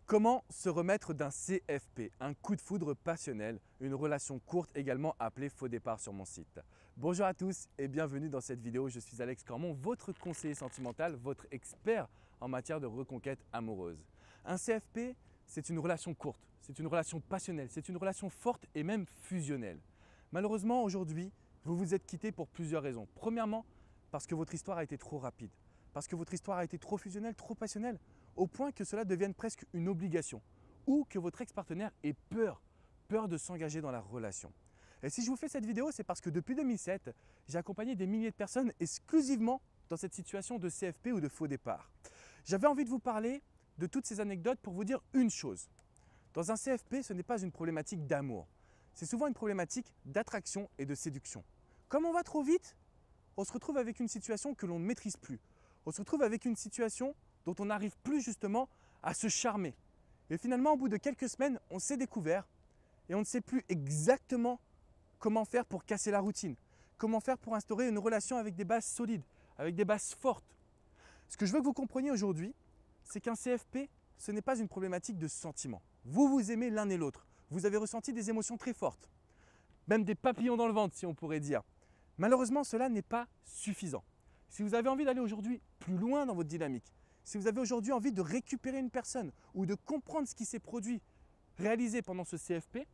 Comment se remettre d'un CFP, un coup de foudre passionnel, une relation courte également appelée faux départ sur mon site. Bonjour à tous et bienvenue dans cette vidéo. Je suis Alex Cormon, votre conseiller sentimental, votre expert en matière de reconquête amoureuse. Un CFP, c'est une relation courte, c'est une relation passionnelle, c'est une relation forte et même fusionnelle. Malheureusement, aujourd'hui, vous vous êtes quittés pour plusieurs raisons. Premièrement, parce que votre histoire a été trop rapide, parce que votre histoire a été trop fusionnelle, trop passionnelle, au point que cela devienne presque une obligation, ou que votre ex-partenaire ait peur de s'engager dans la relation. Et si je vous fais cette vidéo, c'est parce que depuis 2007, j'ai accompagné des milliers de personnes exclusivement dans cette situation de CFP ou de faux départ. J'avais envie de vous parler de toutes ces anecdotes pour vous dire une chose. Dans un CFP, ce n'est pas une problématique d'amour, c'est souvent une problématique d'attraction et de séduction. Comme on va trop vite, on se retrouve avec une situation que l'on ne maîtrise plus. On se retrouve avec une situation dont on n'arrive plus justement à se charmer. Et finalement, au bout de quelques semaines, on s'est découvert et on ne sait plus exactement comment faire pour casser la routine, comment faire pour instaurer une relation avec des bases solides, avec des bases fortes. Ce que je veux que vous compreniez aujourd'hui, c'est qu'un CFP, ce n'est pas une problématique de sentiment. Vous vous aimez l'un et l'autre. Vous avez ressenti des émotions très fortes, même des papillons dans le ventre si on pourrait dire. Malheureusement, cela n'est pas suffisant. Si vous avez envie d'aller aujourd'hui plus loin dans votre dynamique, si vous avez aujourd'hui envie de récupérer une personne ou de comprendre ce qui s'est produit, réalisé pendant ce CFP,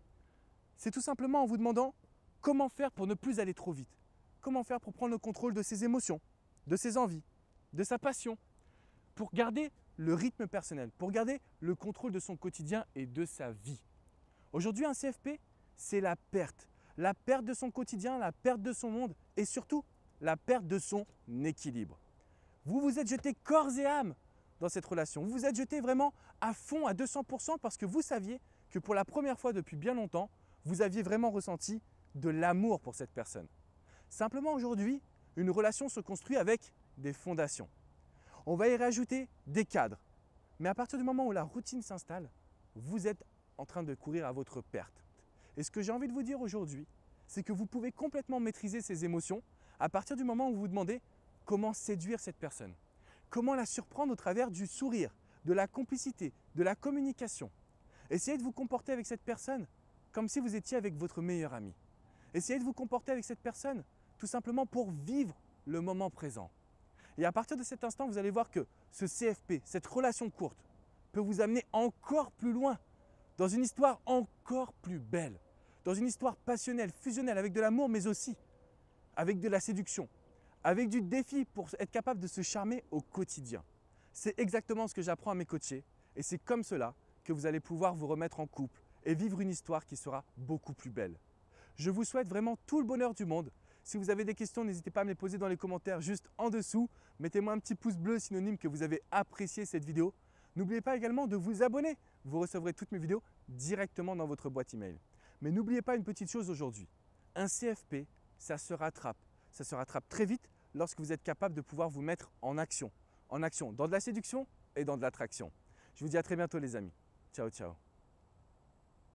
c'est tout simplement en vous demandant comment faire pour ne plus aller trop vite. Comment faire pour prendre le contrôle de ses émotions, de ses envies, de sa passion, pour garder le rythme personnel, pour garder le contrôle de son quotidien et de sa vie. Aujourd'hui, un CFP, c'est la perte de son quotidien, la perte de son monde et surtout la perte de son équilibre. Vous vous êtes jeté corps et âme dans cette relation. Vous vous êtes jeté vraiment à fond, à 200% parce que vous saviez que pour la première fois depuis bien longtemps, vous aviez vraiment ressenti de l'amour pour cette personne. Simplement aujourd'hui, une relation se construit avec des fondations. On va y rajouter des cadres. Mais à partir du moment où la routine s'installe, vous êtes en train de courir à votre perte. Et ce que j'ai envie de vous dire aujourd'hui, c'est que vous pouvez complètement maîtriser ces émotions à partir du moment où vous vous demandez comment séduire cette personne, comment la surprendre au travers du sourire, de la complicité, de la communication. Essayez de vous comporter avec cette personne comme si vous étiez avec votre meilleur ami. Essayez de vous comporter avec cette personne tout simplement pour vivre le moment présent. Et à partir de cet instant, vous allez voir que ce CFP, cette relation courte, peut vous amener encore plus loin, dans une histoire encore plus belle, dans une histoire passionnelle, fusionnelle, avec de l'amour, mais aussi avec de la séduction, avec du défi pour être capable de se charmer au quotidien. C'est exactement ce que j'apprends à mes coachés et c'est comme cela que vous allez pouvoir vous remettre en couple et vivre une histoire qui sera beaucoup plus belle. Je vous souhaite vraiment tout le bonheur du monde. Si vous avez des questions, n'hésitez pas à me les poser dans les commentaires juste en dessous. Mettez-moi un petit pouce bleu synonyme que vous avez apprécié cette vidéo. N'oubliez pas également de vous abonner. Vous recevrez toutes mes vidéos directement dans votre boîte email. Mais n'oubliez pas une petite chose aujourd'hui. Un CFP, ça se rattrape. Ça se rattrape très vite lorsque vous êtes capable de pouvoir vous mettre en action dans de la séduction et dans de l'attraction. Je vous dis à très bientôt les amis. Ciao, ciao.